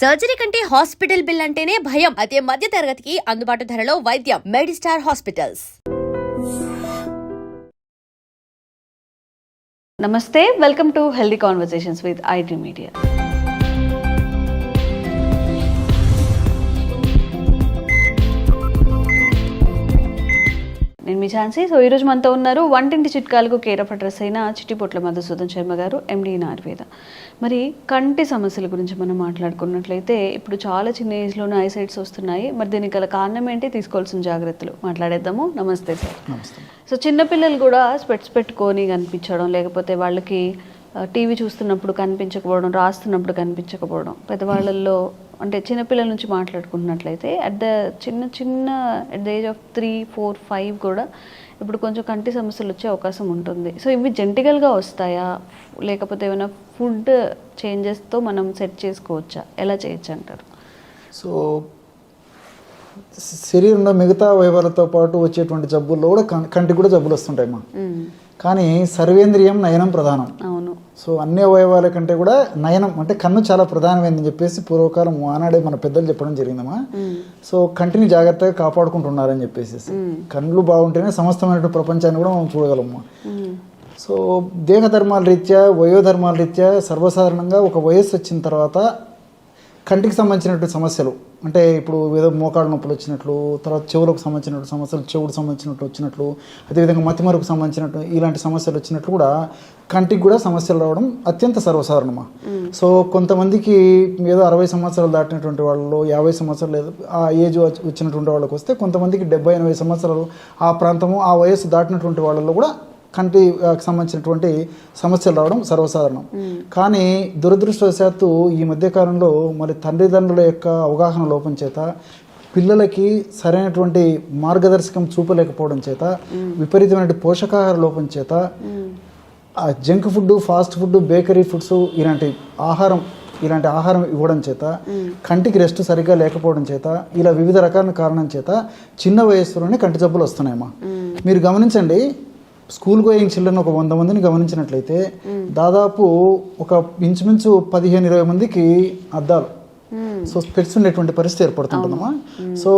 Surgery కంటే hospital bill అంటేనే భయం. అదే మధ్య తరగతికి అందుబాటు ధరలో వైద్యం. Medistar hospitals. నమస్తే, welcome to healthy conversations with IT media. నేను మీ ఛాన్సీ. సో ఈరోజు మనతో ఉన్నారు వంటింటి చిట్కాలకు కేర్ ఆఫ్ అడ్రస్ అయిన చిట్టిపొట్ల మధుసూదన్ శర్మ గారు, ఎండి ఇన్ ఆయుర్వేద. మరి కంటి సమస్యల గురించి మనం మాట్లాడుకున్నట్లయితే ఇప్పుడు చాలా చిన్న ఏజ్లోనే ఐసైట్స్ వస్తున్నాయి. మరి దీనికి గల కారణం ఏంటి, తీసుకోవాల్సిన జాగ్రత్తలు మాట్లాడేద్దాము. నమస్తే సార్. సో చిన్నపిల్లలు కూడా స్పెట్స్ పెట్టుకొని కనిపించడం, లేకపోతే వాళ్ళకి టీవీ చూస్తున్నప్పుడు కనిపించకపోవడం, రాస్తున్నప్పుడు కనిపించకపోవడం, పెద్దవాళ్ళల్లో అంటే చిన్నపిల్లల నుంచి మాట్లాడుకుంటున్నట్లయితే అట్ ద ఏజ్ ఆఫ్ 3, 4, 5 కూడా ఇప్పుడు కొంచెం కంటి సమస్యలు వచ్చే అవకాశం ఉంటుంది. సో ఇవి జెంటికల్గా వస్తాయా, లేకపోతే ఏమైనా ఫుడ్ చేంజెస్తో మనం సెట్ చేసుకోవచ్చా, ఎలా చేయొచ్చు అంటారు? సో శరీరంలో మిగతా అవయవాలతో పాటు వచ్చేటువంటి జబ్బుల్లో కూడా కంటికి కూడా జబ్బులు వస్తుంటాయమ్మా. కానీ సర్వేంద్రియం నయనం ప్రధానం. అవును. సో అన్ని అవయవాల కంటే కూడా నయనం అంటే కన్ను చాలా ప్రధానమైందని చెప్పేసి పూర్వకాలం ఆనాడే మన పెద్దలు చెప్పడం జరిగిందమ్మా. సో కంటిని జాగ్రత్తగా కాపాడుకుంటున్నారని చెప్పేసి కళ్ళు బాగుంటేనే సమస్తమైన ప్రపంచాన్ని కూడా మనం చూడగలము. సో దేహధర్మాల రీత్యా, వయోధర్మాల రీత్యా సర్వసాధారణంగా ఒక వయస్సు వచ్చిన తర్వాత కంటికి సంబంధించినటువంటి సమస్యలు అంటే ఇప్పుడు ఏదో మోకాళ్ళ నొప్పులు వచ్చినట్లు, తర్వాత చెవులకు సంబంధించినటువంటి సమస్యలు, చెవుకు సంబంధించినట్లు వచ్చినట్లు, అదేవిధంగా మతిమరుకు సంబంధించినట్టు ఇలాంటి సమస్యలు వచ్చినట్లు కూడా కంటికి కూడా సమస్యలు రావడం అత్యంత సర్వసాధారణమా. సో కొంతమందికి ఏదో 60 సంవత్సరాలు దాటినటువంటి వాళ్ళు, 50 సంవత్సరాలు లేదు ఆ ఏజ్ వచ్చినటువంటి వాళ్ళకి వస్తే, కొంతమందికి 70-80 సంవత్సరాలు ఆ ప్రాంతము ఆ వయస్సు దాటినటువంటి వాళ్ళలో కూడా కంటికి సంబంధించినటువంటి సమస్యలు రావడం సర్వసాధారణం. కానీ దురదృష్టవశాత్తు ఈ మధ్యకాలంలో మరి తల్లిదండ్రుల యొక్క అవగాహన లోపం చేత, పిల్లలకి సరైనటువంటి మార్గదర్శకం చూపలేకపోవడం చేత, విపరీతమైన పోషకాహార లోపం చేత, junk food, fast food, bakery foods ఇలాంటి ఆహారం ఇవ్వడం చేత, కంటికి రెస్ట్ సరిగ్గా లేకపోవడం చేత, ఇలా వివిధ రకాల కారణం చేత చిన్న వయస్సులోనే కంటి జబ్బులు వస్తున్నాయమ్మా. మీరు గమనించండి, స్కూల్ గోయింగ్ చిల్డ్రన్ ఒక 100 మందిని గమనించినట్లయితే దాదాపు ఒక ఇంచుమించు 15-20 మందికి అద్దాలు, సో స్పెట్స్ ఉండేటువంటి పరిస్థితి ఏర్పడుతుంటుందమ్మా. సో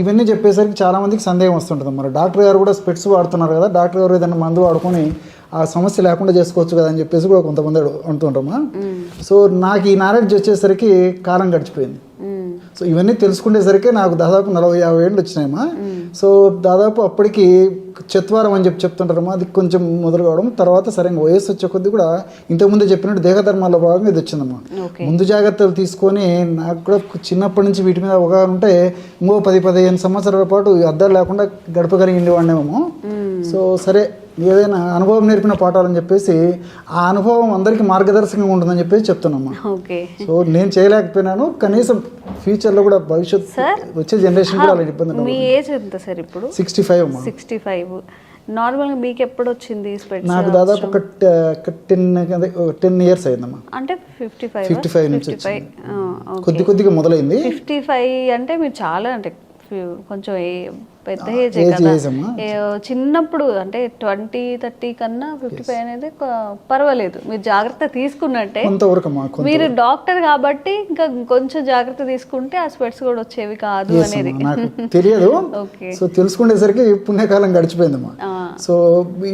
ఇవన్నీ చెప్పేసరికి చాలా మందికి సందేహం వస్తుంటుంది, మరి డాక్టర్ గారు కూడా స్పెట్స్ వాడుతున్నారు కదా, డాక్టర్ గారు ఏదైనా మందు వాడుకొని ఆ సమస్య లేకుండా చేసుకోవచ్చు కదా అని చెప్పేసి కూడా కొంతమంది అంటుంటామా. సో నాకు ఈ నాలెడ్జ్ వచ్చేసరికి కాలం గడిచిపోయింది. సో ఇవన్నీ తెలుసుకునేసరికి నాకు దాదాపు 40-50 ఏళ్ళు వచ్చినాయమ్మా. సో దాదాపు అప్పటికి చత్వారం అని చెప్తుంటారమ్మా, అది కొంచెం మొదలు కావడం, తర్వాత సరైన వయస్సు వచ్చే కొద్ది కూడా ఇంతకుముందు చెప్పినట్టు దేహధర్మాల్లో భాగంగా ఇది వచ్చిందమ్మా. ముందు జాగ్రత్తలు తీసుకొని నాకు కూడా చిన్నప్పటి నుంచి వీటి మీద అవగాహన ఉంటే ఇంకో 10-15 సంవత్సరాల పాటు అద్దాలు లేకుండా గడపగలిగింది వాడినేమో. సో సరే, ఏదైనా అనుభవం నేర్పిన పాఠాలని చెప్పేసి ఆ అనుభవం అందరికీ మార్గదర్శకంగా ఉంటుందని చెప్పేసి చెప్తున్నామ్మా. సో నేను చేయలేకపోయినాను, కనీసం ఫ్యూచర్లో కూడా భవిష్యత్ వచ్చే జనరేషన్ కూడా అలా ఇబ్బంది. మీ ఏజ్ ఎంత సార్ ఇప్పుడు? 65 అమ్మా. 65. నార్మల్గా మీకు ఎప్పుడు వచ్చింది స్పెట్స్? నాకు దాదాపు ఒక 10 ఇయర్స్ అయిందమ్మా. అంటే 55 నుంచి కొద్దిగా మొదలైంది. 55 అంటే మీరు చాలా అంటే కొంచెం పెద్ద ఏజ్ కదా. చిన్నప్పుడు అంటే 20-30 కన్నా 55 అనేది పర్వాలేదు, మీరు జాగ్రత్త తీసుకున్నట్టే. మీరు డాక్టర్ కాబట్టి ఇంకా కొంచెం జాగ్రత్త తీసుకుంటే ఆ స్పెట్స్ కూడా వచ్చేవి కాదు అనేది నాకు తెలియదు. సో తెలుసుకునేసరికి పుణ్యకాలం గడిచిపోయిందమ్మా. సో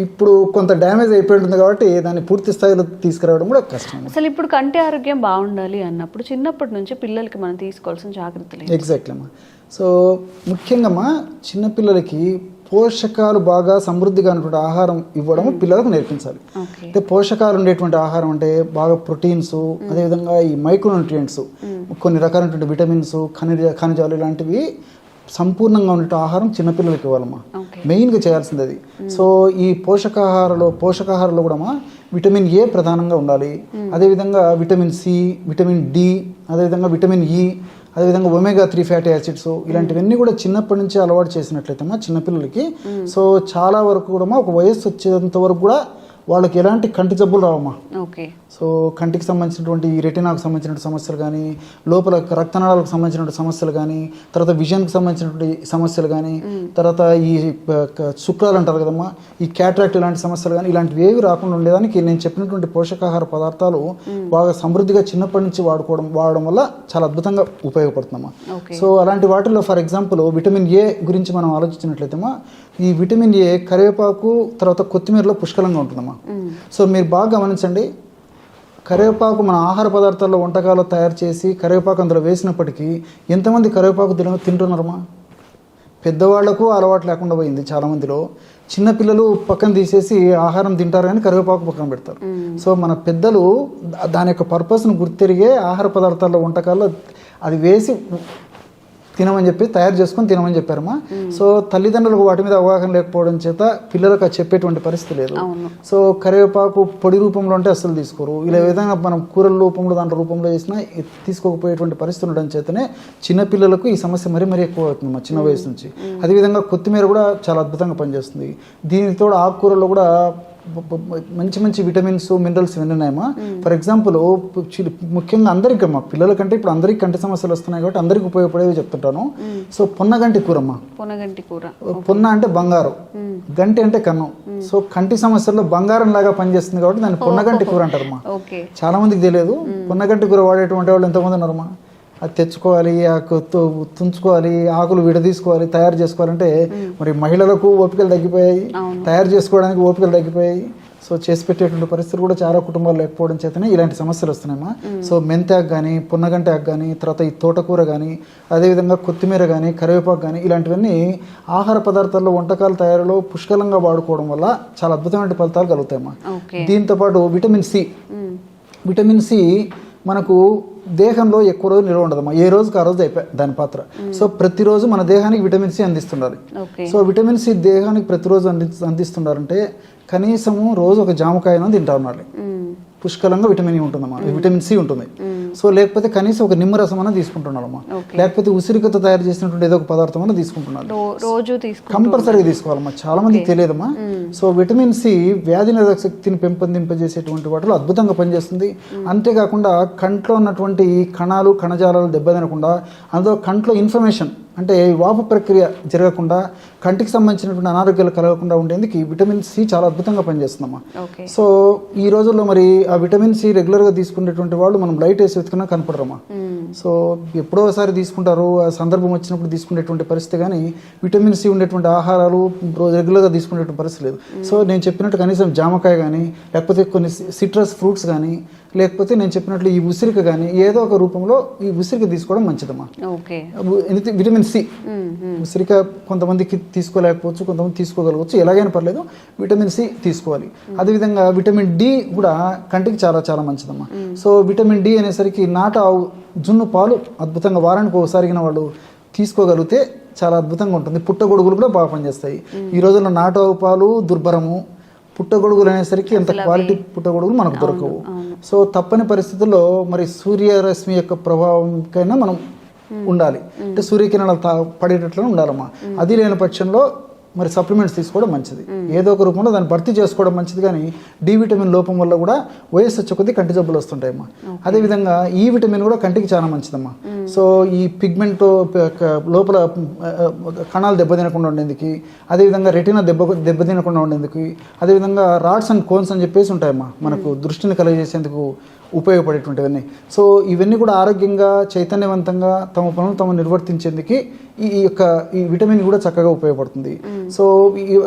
ఇప్పుడు కొంత డ్యామేజ్ అయిపోయి ఉంటుంది కాబట్టి దాన్ని పూర్తి స్థాయిలో తీసుకురావడం కూడా కష్టం. అసలు ఇప్పుడు కంటి ఆరోగ్యం బాగుండాలి అన్నప్పుడు చిన్నప్పటి నుంచి పిల్లలకి మనం తీసుకోవాల్సిన జాగ్రత్తలు ఎగ్జాక్ట్లీ అమ్మా. సో ముఖ్యంగా చిన్నపిల్లలకి పోషకాలు బాగా సమృద్ధిగా ఉన్నటువంటి ఆహారం ఇవ్వడం పిల్లలకు నేర్పించాలి. అంటే పోషకాలు ఉండేటువంటి ఆహారం అంటే బాగా ప్రోటీన్స్, అదేవిధంగా ఈ మైక్రోన్యూట్రియంట్స్, కొన్ని రకాలైనటువంటి విటమిన్స్, ఖనిజాలు ఇలాంటివి సంపూర్ణంగా ఉండే ఆహారం చిన్నపిల్లలకి ఇవ్వాలమ్మా. మెయిన్గా చేయాల్సింది అది. సో ఈ పోషకాహారంలో కూడా విటమిన్ ఏ ప్రధానంగా ఉండాలి, అదేవిధంగా విటమిన్ సి, విటమిన్ డి, అదేవిధంగా విటమిన్ ఈ, అదేవిధంగా ఒమేగా-3 ఫ్యాటీ యాసిడ్స్, ఇలాంటివన్నీ కూడా చిన్నప్పటి నుంచి అలవాటు చేసినట్లయితే చిన్నపిల్లలకి సో చాలా వరకు కూడా ఒక వయస్సు వచ్చేంత వరకు కూడా వాళ్ళకి ఎలాంటి కంటి జబ్బులు రావమ్మా. ఓకే. సో కంటికి సంబంధించినటువంటి ఈ రెటినాకు సంబంధించినటువంటి సమస్యలు కానీ, లోపల రక్తనాళాలకు సంబంధించినటువంటి సమస్యలు కానీ, తర్వాత విజన్కి సంబంధించినటువంటి సమస్యలు కానీ, తర్వాత ఈ శుక్రాలు అంటారు కదమ్మా, ఈ క్యాట్రాక్ట్ ఇలాంటి సమస్యలు కానీ, ఇలాంటివి ఏవి రాకుండా ఉండేదానికి నేను చెప్పినటువంటి పోషకాహార పదార్థాలు బాగా సమృద్ధిగా చిన్నప్పటి నుంచి వాడడం వల్ల చాలా అద్భుతంగా ఉపయోగపడుతుందమ్మా. సో అలాంటి వాటిల్లో ఫర్ ఎగ్జాంపుల్ విటమిన్ ఏ గురించి మనం ఆలోచించినట్లయితేమా, ఈ విటమిన్ ఏ కరివేపాకు తర్వాత కొత్తిమీరలో పుష్కలంగా ఉంటుందమ్మా. సో మీరు బాగా గమనించండి, కరివేపాకు మన ఆహార పదార్థాల్లో వంటకాలు తయారు చేసి కరివేపాకు అందులో వేసినప్పటికీ ఎంతమంది కరివేపాకు తింటున్నారమ్మా? పెద్దవాళ్లకు అలవాటు లేకుండా పోయింది చాలామందిలో. చిన్నపిల్లలు పక్కన తీసేసి ఆహారం తింటారు కానీ కరివేపాకు పక్కన పెడతారు. సో మన పెద్దలు దాని యొక్క పర్పస్ను గుర్తిరిగే ఆహార పదార్థాల్లో వంటకాల్లో అది వేసి తినమని చెప్పి తయారు చేసుకొని తినమని చెప్పారమ్మా. సో తల్లిదండ్రులకు వాటి మీద అవగాహన లేకపోవడం చేత పిల్లలకు అది చెప్పేటువంటి పరిస్థితి లేదు. సో కరివేపాకు పొడి రూపంలో అంటే అస్సలు తీసుకోరు. ఇలా విధంగా మనం కూరల రూపంలో దాంట్లో రూపంలో చేసినా తీసుకోకపోయేటువంటి పరిస్థితి ఉండడం చేతనే చిన్నపిల్లలకు ఈ సమస్య మరీ ఎక్కువ అవుతుందమ్మా చిన్న వయసు నుంచి. అదేవిధంగా కొత్తిమీర కూడా చాలా అద్భుతంగా పనిచేస్తుంది. దీనితో ఆకుకూరల్లో కూడా మంచి విటమిన్స్ మినరల్స్ ఇవన్నీ ఉన్నాయమ్మా. ఫర్ ఎగ్జాంపుల్ ముఖ్యంగా అందరికీ అమ్మా, పిల్లల కంటే ఇప్పుడు అందరికీ కంటి సమస్యలు వస్తున్నాయి కాబట్టి అందరికి ఉపయోగపడేవి చెప్తుంటాను. సో పొన్నగంటి కూర అమ్మా. పొన్న అంటే బంగారం, గంటి అంటే కన్నం. సో కంటి సమస్యల్లో బంగారం లాగా పనిచేస్తుంది కాబట్టి దాన్ని పొన్నగంటి కూర అంటారమ్మా. చాలా మందికి తెలియదు. పొన్నగంటి కూర వాడేటువంటి వాళ్ళు ఎంతమంది ఉన్నారమ్మా? అది తెచ్చుకోవాలి, తుంచుకోవాలి, ఆకులు విడదీసుకోవాలి, తయారు చేసుకోవాలంటే మరి మహిళలకు ఓపికలు తగ్గిపోయాయి, తయారు చేసుకోవడానికి ఓపికలు తగ్గిపోయాయి. సో చేసి పెట్టేటువంటి పరిస్థితులు కూడా చాలా కుటుంబాలు లేకపోవడం చేతనే ఇలాంటి సమస్యలు వస్తున్నాయమ్మా. సో మెంతాకు కానీ, పున్నగంటాకు కానీ, తర్వాత ఈ తోటకూర కానీ, అదేవిధంగా కొత్తిమీర కానీ, కరివేపాకు కానీ, ఇలాంటివన్నీ ఆహార పదార్థాల్లో వంటకాల తయారీలో పుష్కలంగా వాడుకోవడం వల్ల చాలా అద్భుతమైన ఫలితాలు కలుగుతాయమ్మా. దీంతోపాటు విటమిన్ సి మనకు దేహంలో ఎక్కువ రోజు నిల్వ ఉండదమ్మా. ఏ రోజుకి ఆ రోజు అయిపోయి దాని పాత్ర. సో ప్రతిరోజు మన దేహానికి విటమిన్ సి అందిస్తుండాలి. సో విటమిన్ సి దేహానికి ప్రతిరోజు అందిస్తుండారంటే కనీసము రోజు ఒక జామకాయను తింటా ఉండాలి. పుష్కలంగా విటమిన్ ఈ ఉంటుందమ్మా, విటమిన్ సి ఉంటుంది. సో లేకపోతే కనీసం ఒక నిమ్మరసం అన్న తీసుకుంటున్నాడమ్మా, లేకపోతే ఉసిరికతో తయారు చేసినటువంటి ఏదో ఒక పదార్థం అన్న తీసుకుంటున్నాడు. కంపల్సరీగా తీసుకోవాలమ్మా. చాలా మందికి తెలియదమ్మా. సో విటమిన్ సి వ్యాధి నిరోధక శక్తిని పెంపొందింపజేసేటువంటి వాటిలో అద్భుతంగా పనిచేస్తుంది. అంతేకాకుండా కంట్లో ఉన్నటువంటి కణాలు కణజాలాలు దెబ్బతినకుండా, అందులో కంట్లో ఇన్ఫర్మేషన్ అంటే వాపు ప్రక్రియ జరగకుండా, కంటికి సంబంధించినటువంటి అనారోగ్యాలు కలగకుండా ఉండేందుకు ఈ విటమిన్ సి చాలా అద్భుతంగా పనిచేస్తుందమ్మా. సో ఈ రోజుల్లో మరి ఆ విటమిన్ సి రెగ్యులర్గా తీసుకునేటువంటి వాళ్ళు మనం లైట్ వేసి వెతుకున్నా కనపడరమ్మా. సో ఎప్పుడో ఒకసారి తీసుకుంటారు, ఆ సందర్భం వచ్చినప్పుడు తీసుకునేటువంటి పరిస్థితి, కానీ విటమిన్ సి ఉండేటువంటి ఆహారాలు రెగ్యులర్గా తీసుకునేటువంటి పరిస్థితి లేదు. సో నేను చెప్పినట్టు కనీసం జామకాయ కానీ, లేకపోతే కొన్ని సిట్రస్ ఫ్రూట్స్ కానీ, లేకపోతే నేను చెప్పినట్లు ఈ ఉసిరిక కానీ ఏదో ఒక రూపంలో ఈ ఉసిరిక తీసుకోవడం మంచిదమ్మా. విటమిన్ సి ఉసిరిక కొంతమందికి తీసుకోలేకపోవచ్చు, కొంతమంది తీసుకోగలవచ్చు, ఎలాగైనా పర్లేదు విటమిన్ సి తీసుకోవాలి. అదేవిధంగా విటమిన్ డి కూడా కంటికి చాలా చాలా మంచిదమ్మా. సో విటమిన్ డి అనేసరికి నాటు ఆవు జున్ను పాలు అద్భుతంగా వారానికి ఒకసారిగిన వాళ్ళు తీసుకోగలిగితే చాలా అద్భుతంగా ఉంటుంది. పుట్టగొడుగులు కూడా బాగా పనిచేస్తాయి. ఈ రోజుల్లో నాటు ఆవు పాలు దుర్భరము, పుట్టగొడుగులు అనేసరికి ఎంత క్వాలిటీ పుట్టగొడుగులు మనకు దొరకవు. సో తప్పని పరిస్థితుల్లో మరి సూర్యరశ్మి యొక్క ప్రభావంకైనా మనం ఉండాలి, అంటే సూర్యకిరణాలు పడేటట్లు ఉండాలమ్మా. అది లేని పక్షంలో మరి సప్లిమెంట్స్ తీసుకోవడం మంచిది, ఏదో ఒక రూపంలో దాన్ని భర్తీ చేసుకోవడం మంచిది. కానీ డి విటమిన్ లోపం వల్ల కూడా వయస్సు వచ్చే కొద్దీ కంటి జబ్బులు వస్తుంటాయమ్మా. అదేవిధంగా ఈ విటమిన్ కూడా కంటికి చాలా మంచిదమ్మా. సో ఈ పిగ్మెంట్ లోపల కణాలు దెబ్బతినకుండా ఉండేందుకు, అదేవిధంగా రెటినా దెబ్బతినకుండా ఉండేందుకు, అదేవిధంగా రాడ్స్ అండ్ కోన్స్ అని చెప్పేసి ఉంటాయమ్మా మనకు దృష్టిని కలుగజేసేందుకు ఉపయోగపడేటువంటివన్నీ. సో ఇవన్నీ కూడా ఆరోగ్యంగా చైతన్యవంతంగా తమ పనులు తాము నిర్వర్తించేందుకు ఈ విటమిన్ కూడా చక్కగా ఉపయోగపడుతుంది. సో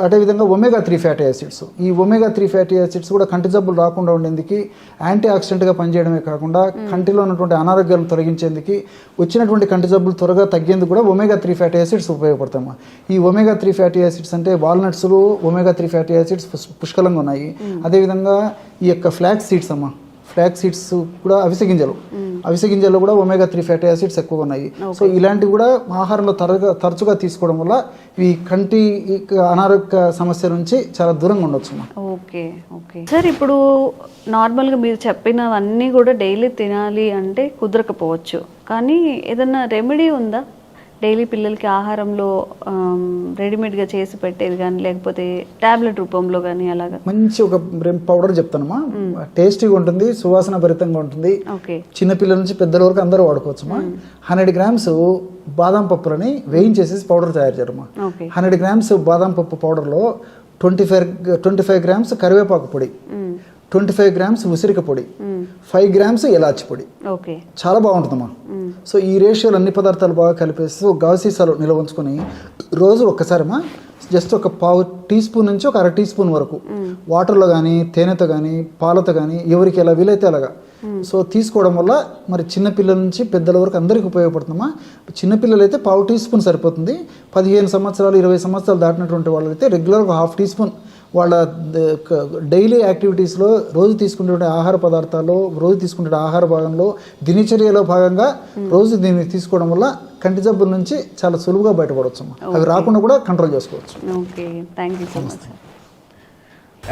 అదేవిధంగా ఒమేగా-3 ఫ్యాటీ యాసిడ్స్, ఈ ఒమేగా-3 ఫ్యాటీ యాసిడ్స్ కూడా కంటి జబ్బులు రాకుండా ఉండేందుకు యాంటీ ఆక్సిడెంట్గా పనిచేయడమే కాకుండా కంటిలో ఉన్నటువంటి అనారోగ్యాలను తొలగించేందుకు, వచ్చినటువంటి కంటి జబ్బులు త్వరగా తగ్గేందుకు కూడా ఒమేగా-3 ఫ్యాటీ యాసిడ్స్ ఉపయోగపడతాయమ్మా. ఈ ఒమేగా-3 ఫ్యాటీ యాసిడ్స్ అంటే వాల్నట్స్లో ఒమేగా-3 ఫ్యాటీ యాసిడ్స్ పుష్కలంగా ఉన్నాయి. అదేవిధంగా ఈ యొక్క ఫ్లాక్స్ సీడ్స్ అమ్మా, ఫ్లాక్స్ సీడ్స్ కూడా అవిసె గింజల్లో కూడా ఒమేగా-3 ఫ్యాటీ యాసిడ్స్ ఎక్కువగా ఉన్నాయి. సో ఇలాంటివి కూడా ఆహారంలో తరచుగా తీసుకోవడం వల్ల ఈ కంటి అనారోగ్య సమస్య నుంచి చాలా దూరంగా ఉండొచ్చు. ఓకే సార్, ఇప్పుడు నార్మల్గా మీరు చెప్పినవన్నీ కూడా డైలీ తినాలి అంటే కుదరకపోవచ్చు, కానీ ఏదన్నా రెమెడీ ఉందా డైలీ పిల్లలకి ఆహారంలో రెడీమేడ్గా చేసి పెట్టేది కానీ లేకపోతే టాబ్లెట్ రూపంలో కానీ అలాగా? మంచి ఒక పౌడర్ చెప్తానమ్మా, టేస్టీగా ఉంటుంది, సువాసన భరితంగా ఉంటుంది. ఓకే. చిన్నపిల్లల నుంచి పెద్దల వరకు అందరూ వాడుకోవచ్చమ్మా. 100 grams బాదం పప్పులని వేయించేసేసి పౌడర్ తయారు చేయడమ్మా. 100 grams బాదం పప్పు పౌడర్లో 25 grams కరివేపాకు పొడి, 25 grams ఉసిరిక పొడి, 5 grams ఇలాచి పొడి. ఓకే. చాలా బాగుంటుందమ్మా. సో ఈ రేషియోలు అన్ని పదార్థాలు బాగా కలిపేసి గాజు సీసాలో నిల్వ ఉంచుకొని రోజు ఒక్కసారమ్మా జస్ట్ ఒక పావు టీ స్పూన్ నుంచి ఒక 1/2 టీ స్పూన్ వరకు వాటర్లో కానీ తేనెతో కానీ పాలతో కానీ ఎవరికి ఎలా వీలైతే అలాగా సో తీసుకోవడం వల్ల మరి చిన్నపిల్లల నుంచి పెద్దల వరకు అందరికీ ఉపయోగపడుతుందమ్మా. చిన్నపిల్లలు అయితే పావు టీ స్పూన్ సరిపోతుంది. 15 సంవత్సరాలు 20 సంవత్సరాలు దాటినటువంటి వాళ్ళైతే రెగ్యులర్గా 1/2 టీ స్పూన్ వాళ్ళ డైలీ యాక్టివిటీస్లో రోజు తీసుకునే ఆహార పదార్థాల్లో రోజు తీసుకునే ఆహార భాగంలో దినచర్యలో భాగంగా రోజు దీన్ని తీసుకోవడం వల్ల కంటి జబ్బుల నుంచి చాలా సులువుగా బయటపడవచ్చు. అవి రాకుండా కూడా కంట్రోల్ చేసుకోవచ్చు. Okay, thank you so much.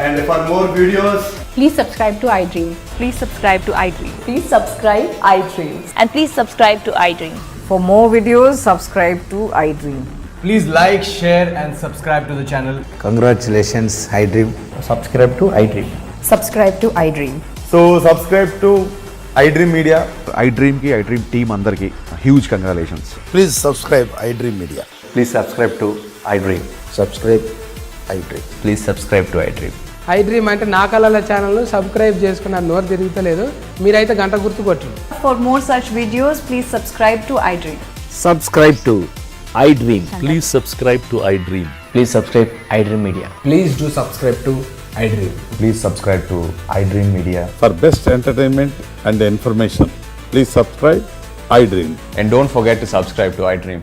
And for more videos, Please subscribe to iDream. Please subscribe to iDream. Please subscribe iDream. And please subscribe to iDream. For more videos, subscribe to iDream. please like, share and subscribe to the channel. Congratulations, iDream. Subscribe to iDream. Subscribe to iDream. So subscribe to iDream Media. iDream ki iDream team andarki huge congratulations. Please subscribe iDream Media. Please subscribe to iDream. Subscribe iDream. Please subscribe to iDream. iDream అంటే నా కళల channel subscribe చేసుకున్నారు, నోరు తిరుగుతలేదు, మీరైతే గంట గుర్తు కొట్టండి. For more such videos, please subscribe to iDream. Subscribe to iDream. Please subscribe to iDream. Please subscribe iDream Media. Please do subscribe to iDream. Please subscribe to iDream Media. For best entertainment and information, please subscribe iDream. And don't forget to subscribe to iDream.